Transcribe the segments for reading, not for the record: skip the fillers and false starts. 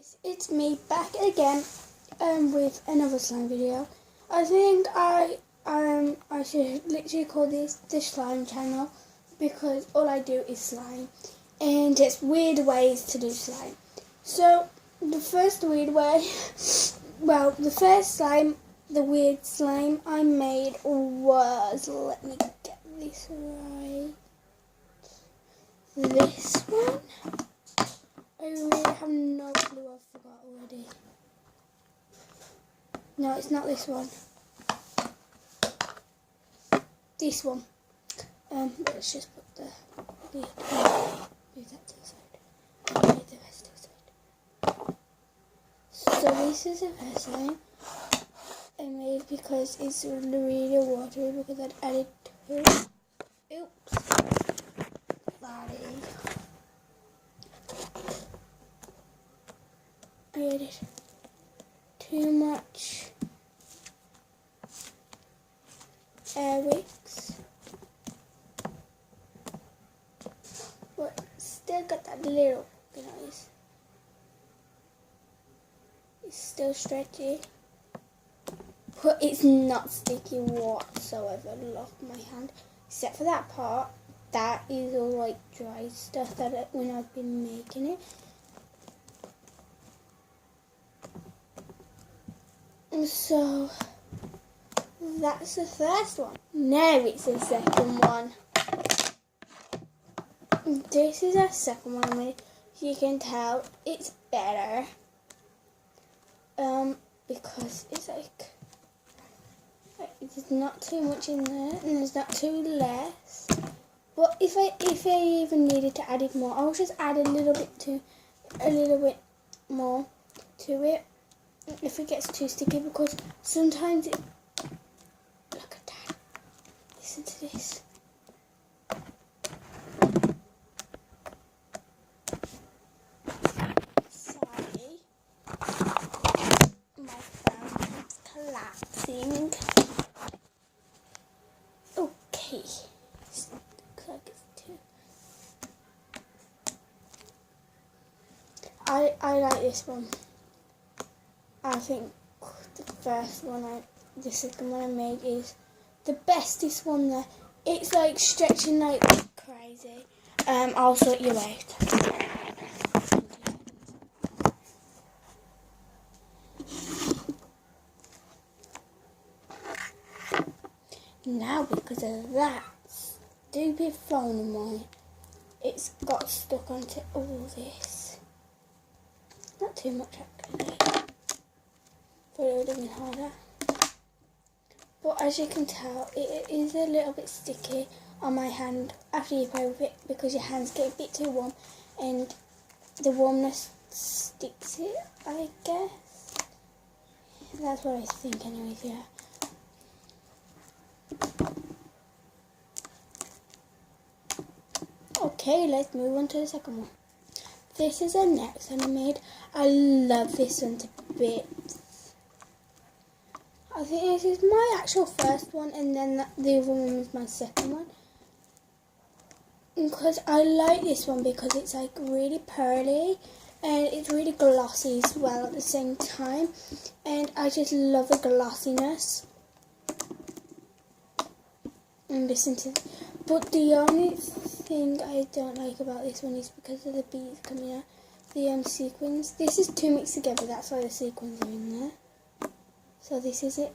guys, it's me back again with another slime video. I think I should literally call this the slime channel because all I do is slime and it's weird ways to do slime. So the first weird way, the weird slime I made was, let me get this right, this one. I really have no clue, I forgot already. No, it's not this one. This one. Let's just put the move that to the side. And move the rest to the side. So this is the first one I made because it's really watery because I'd added two. Oops. Sorry. I added too much air wicks, but still got that little noise. It's still stretchy, but it's not sticky whatsoever. Look, my hand, except for that part, that is all like dry stuff that when I've been making it. So that's the first one. Now it's the second one. This is the second one I made. You can tell it's better. Because it's like there's not too much in there and there's not too less. But if I even needed to add it more, I'll just add a little bit more to it. If it gets too sticky, because sometimes it, look at that, listen to this. Sorry, my phone is collapsing. Okay, looks like it's too. I like this one. I think the second one I made is the bestest one there. It's like stretching like crazy. I'll sort you out. Now because of that stupid phone of mine, it's got stuck onto all this. Not too much actually. But it would have been harder. But as you can tell, it is a little bit sticky on my hand after you play with it because your hands get a bit too warm and the warmness sticks it, I guess. That's what I think anyways, yeah. Okay, let's move on to the second one. This is the next one I made. I love this one to bits. I think this is my actual first one and then the other one is my second one. Because I like this one because it's like really pearly and it's really glossy as well at the same time. And I just love the glossiness. And listen to it. But the only thing I don't like about this one is because of the beads coming out. The sequins. This is two mixed together, that's why the sequins are in there. So this is it.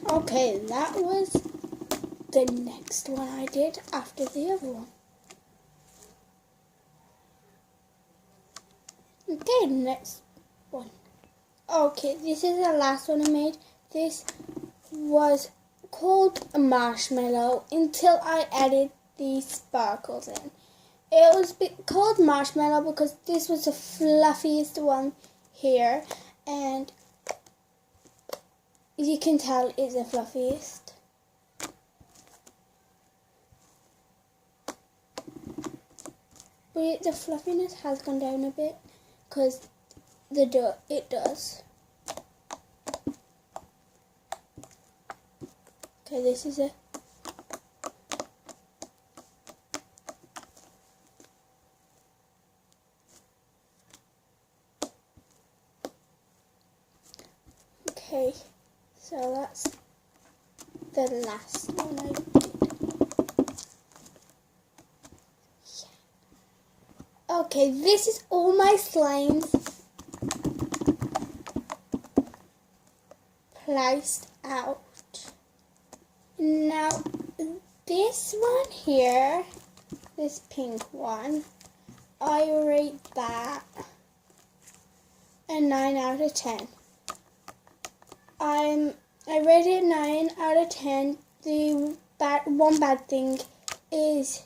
Okay, that was the next one I did after the other one. Okay, next one. Okay, this is the last one I made. This was called a marshmallow until I added these sparkles in. It was called marshmallow because this was the fluffiest one here, and you can tell it's the fluffiest. But the fluffiness has gone down a bit because it does. Okay, this is it. Okay, so that's the last one I did. Yeah. Okay, this is all my slimes placed out. Now, this one here, this pink one, I rate that a 9 out of 10. I rated 9 out of 10. The one bad thing is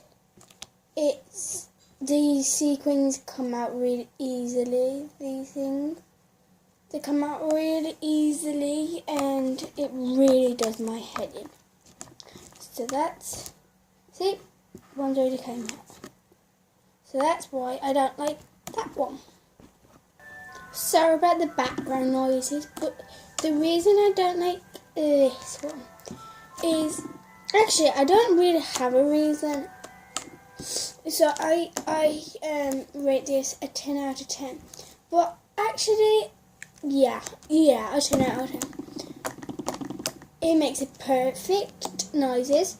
the sequins come out really easily. These things, they come out really easily, and it really does my head in. So that's, see, one's already came out. So that's why I don't like that one. Sorry about the background noises, but the reason I don't like this one is, actually I don't really have a reason. So I rate this a 10 out of 10. But actually, yeah, a 10 out of 10. It makes it perfect noises.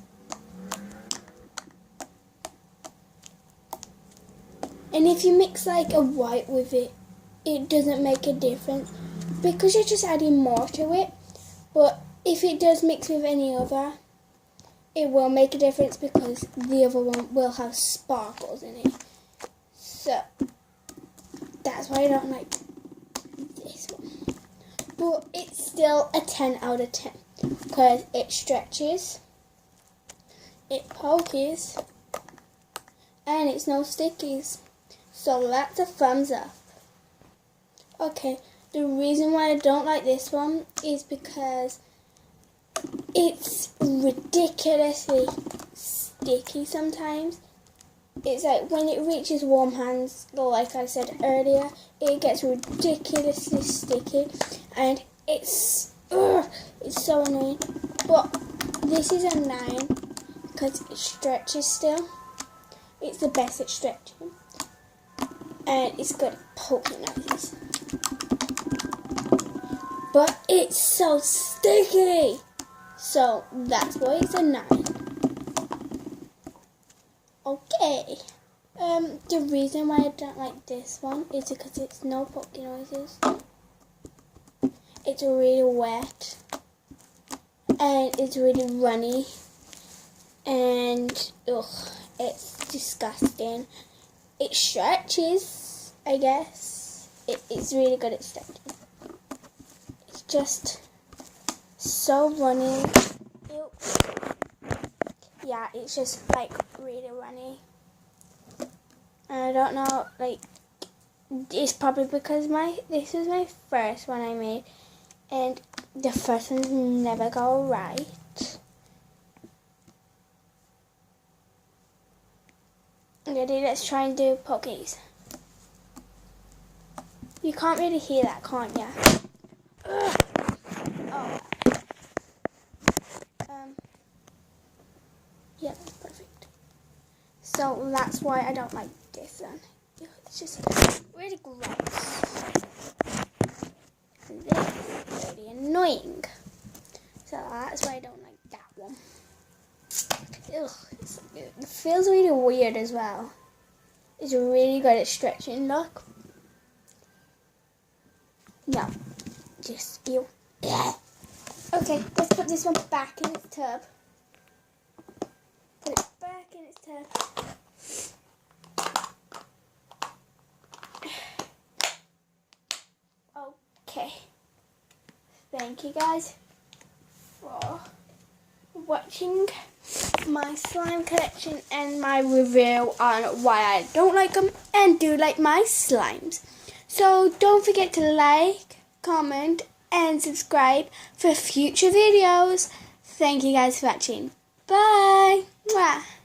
And if you mix like a white with it, it doesn't make a difference because you're just adding more to it. But if it does mix with any other, it will make a difference because the other one will have sparkles in it. So that's why I don't like this one. But it's still a 10 out of 10 because it stretches, it pokes, and it's no stickies. So that's a thumbs up. Okay, the reason why I don't like this one is because it's ridiculously sticky sometimes. It's like when it reaches warm hands, like I said earlier, it gets ridiculously sticky, and it's so annoying. But this is a 9 because it stretches still. It's the best at stretching, and it's good at poking noises. But it's so sticky, so that's why it's a 9. Okay. The reason why I don't like this one is because it's no poking noises. It's really wet, and it's really runny, and it's disgusting. It stretches, I guess. It's really good at stretching. It's just so runny. Ew. Yeah, it's just like really runny. And I don't know, like, it's probably because this was my first one I made, and the first ones never go right. Ready? Let's try and do pokies. You can't really hear that, can't you? Oh. Yeah, that's perfect. So that's why I don't like this one. It's just really gross. And this is really annoying. So that's why I don't like that one. Ugh, it feels really weird as well. It's really good at stretching, look. No, just ew. Okay, let's put this one back in its tub. Put it back in its tub. Okay. Thank you guys for watching my slime collection and my review on why I don't like them and do like my slimes. So don't forget to like, comment and subscribe for future videos. Thank you guys for watching. Bye. Mwah.